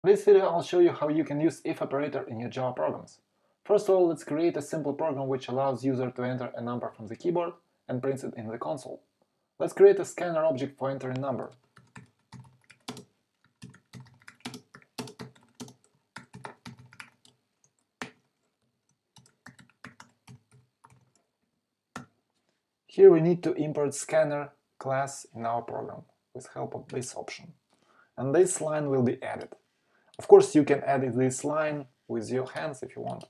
this video I'll show you how you can use if operator in your Java programs. First of all, let's create a simple program which allows user to enter a number from the keyboard and prints it in the console. Let's create a scanner object for entering number. Here we need to import scanner class in our program with help of this option. And this line will be added. Of course, you can edit this line with your hands if you want.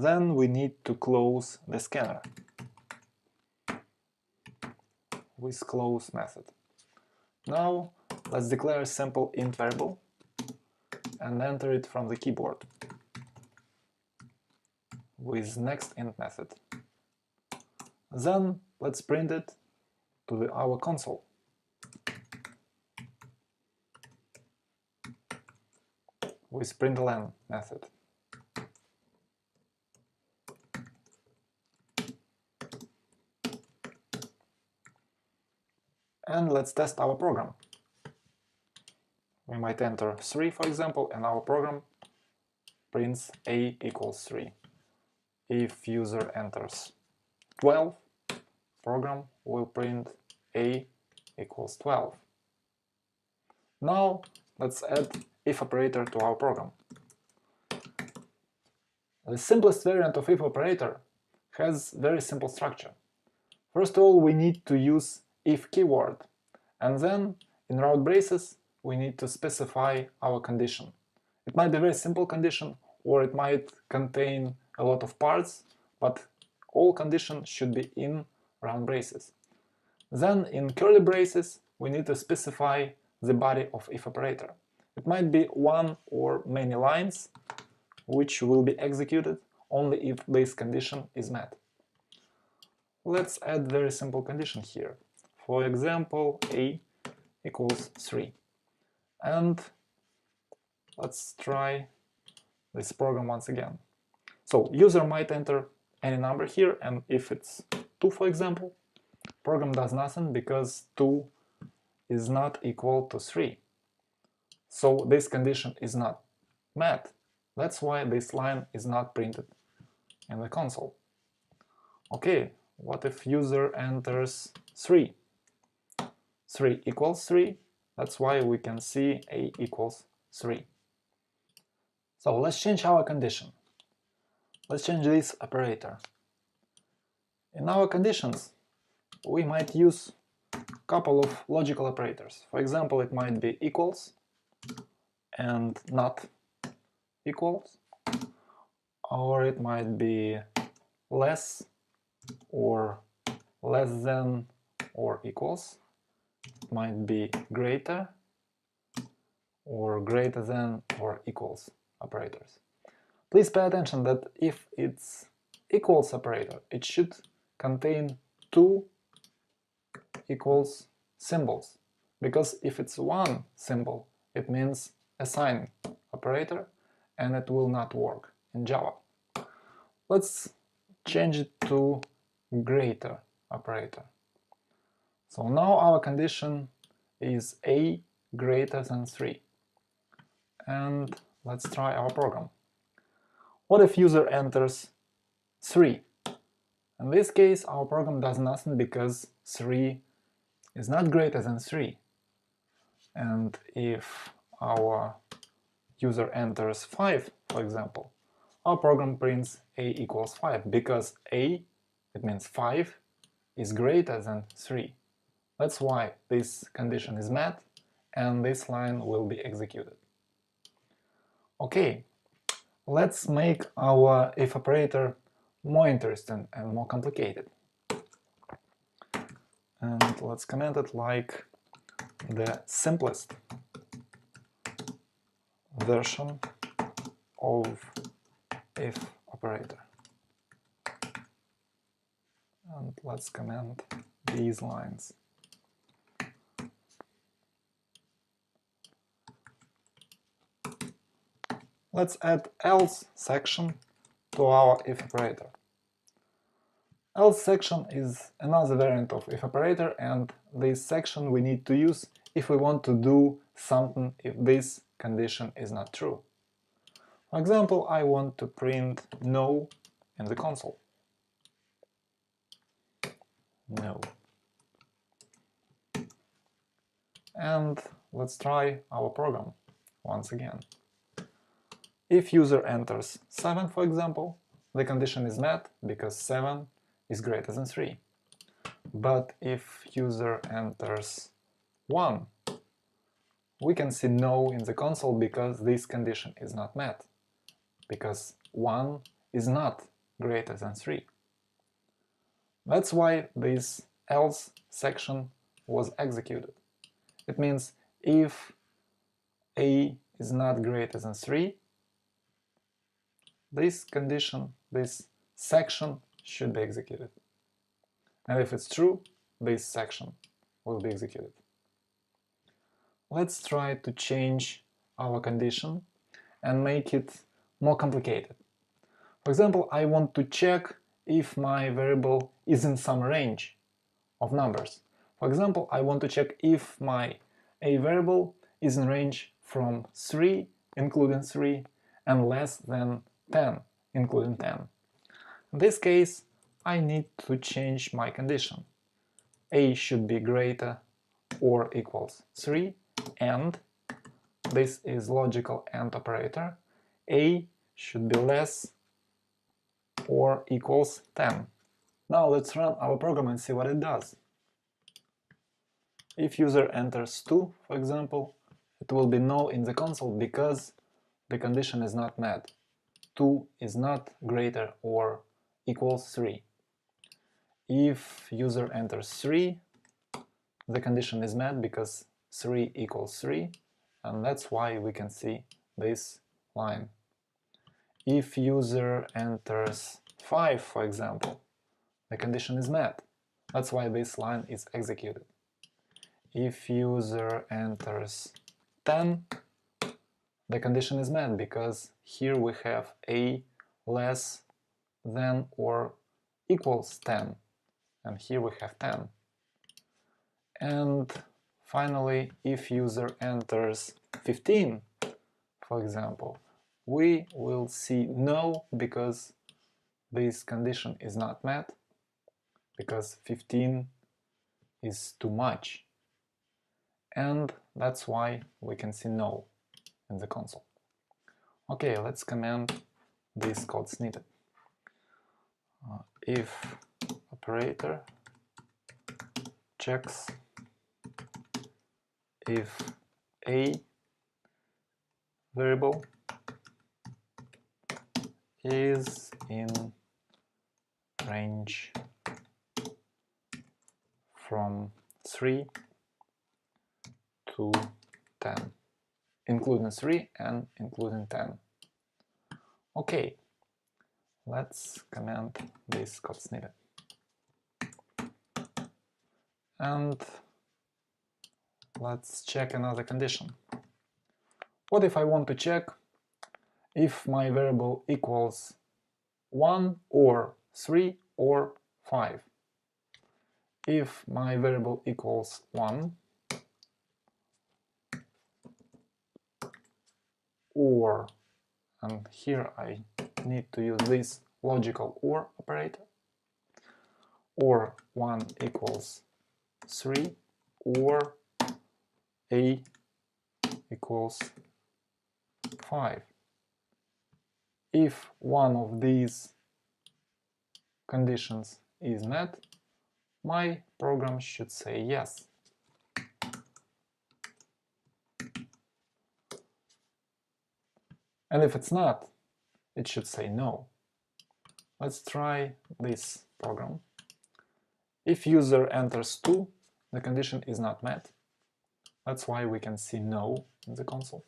Then we need to close the scanner with close method. Now let's declare a simple int variable and enter it from the keyboard with next int method. Then let's print it to our console. With println method. And let's test our program. We might enter 3, for example, and our program prints a equals 3. If user enters 12, program will print a equals 12. Now let's add if operator to our program. The simplest variant of if operator has very simple structure. First of all, we need to use if keyword, and then in route braces we need to specify our condition. It might be a very simple condition, or it might contain a lot of parts, but all conditions should be in round braces. Then in curly braces we need to specify the body of if operator. It might be one or many lines which will be executed only if this condition is met. Let's add very simple condition here. For example, a equals 3. And let's try this program once again. So user might enter any number here, and if it's 2, for example, program does nothing because 2 is not equal to 3. So this condition is not met. That's why this line is not printed in the console. Okay, what if user enters 3? 3 equals 3. That's why we can see a equals 3. So let's change our condition. Let's change this operator. In our conditions, we might use a couple of logical operators. For example, it might be equals and not equals, or it might be less or less than or equals. It might be greater or greater than or equals operators. Please pay attention that if it's equals operator, it should contain 2 equals symbols, because if it's one symbol, it means assign operator, and it will not work in Java. Let's change it to greater operator. So now our condition is a greater than 3. And let's try our program. What if user enters 3? In this case, our program does nothing because 3 is not greater than 3. And if our user enters 5, for example, our program prints a equals 5, because a, it means 5, is greater than 3. That's why this condition is met, and this line will be executed. Okay, let's make our if operator more interesting and more complicated. And let's comment it like the simplest version of if operator. And let's comment these lines. Let's add else section to our if operator. Else section is another variant of if operator, and this section we need to use if we want to do something if this condition is not true. For example, I want to print no in the console. No. And let's try our program once again. If user enters 7, for example, the condition is met because 7 is greater than 3. But if user enters 1, we can see no in the console because this condition is not met, because 1 is not greater than 3. That's why this else section was executed. It means if a is not greater than 3, this condition, this section should be executed. And if it's true, this section will be executed. Let's try to change our condition and make it more complicated. For example, I want to check if my variable is in some range of numbers. For example, I want to check if my a variable is in range from 3, including 3, and less than 10, including 10. In this case, I need to change my condition. A should be greater or equals 3, and this is logical AND operator. A should be less or equals 10. Now let's run our program and see what it does. If user enters 2, for example, it will be no in the console because the condition is not met. 2 is not greater or equals 3. If user enters 3, the condition is met because 3 equals 3, and that's why we can see this line. If user enters 5, for example, the condition is met. That's why this line is executed. If user enters 10, the condition is met because here we have a less than or equals 10, and here we have 10. And finally, if user enters 15, for example, we will see no because this condition is not met, because 15 is too much. And that's why we can see no in the console. Okay, let's comment this code snippet. If operator checks if a variable is in range from 3 to 10, including 3 and including 10. Okay, let's comment this code snippet. And let's check another condition. What if I want to check if my variable equals 1 or 3 or 5? If my variable equals 1 or, and here I need to use this logical OR operator, or 1 equals 3 or a equals 5. If one of these conditions is met, my program should say yes. And if it's not, it should say no. Let's try this program. If user enters 2, the condition is not met. That's why we can see no in the console.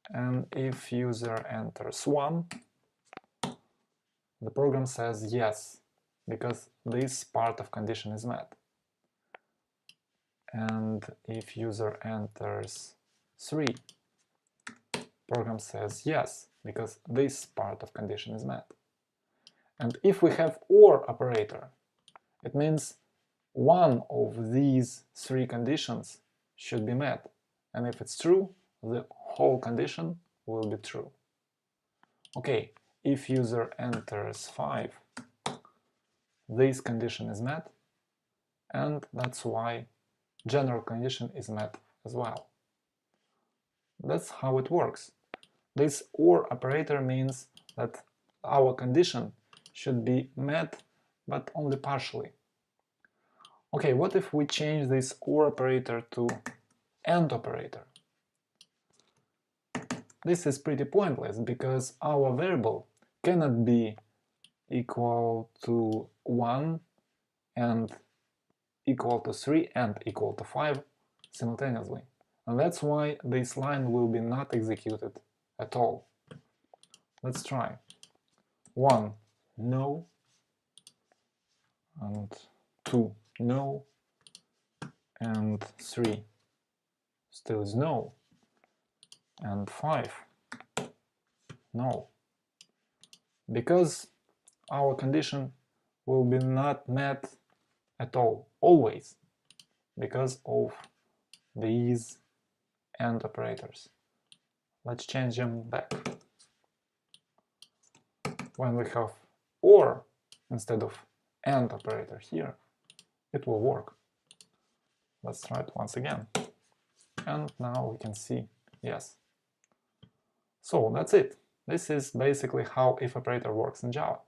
And if user enters 1, the program says yes, because this part of condition is met. And if user enters 3, program says yes, because this part of condition is met. And if we have OR operator, it means one of these 3 conditions should be met, and if it's true, the whole condition will be true. Okay, if user enters 5, this condition is met, and that's why general condition is met as well. That's how it works. This OR operator means that our condition should be met, but only partially. Okay, what if we change this OR operator to AND operator? This is pretty pointless, because our variable cannot be equal to 1 and equal to 3 and equal to 5 simultaneously. And that's why this line will be not executed at all. Let's try. 1, no, and 2, no, and 3 still is no, and 5, no. Because our condition will be not met at all, always, because of these AND operators. Let's change them back. When we have OR instead of AND operator here, it will work. Let's try it once again. And now we can see yes. So that's it. This is basically how if operator works in Java.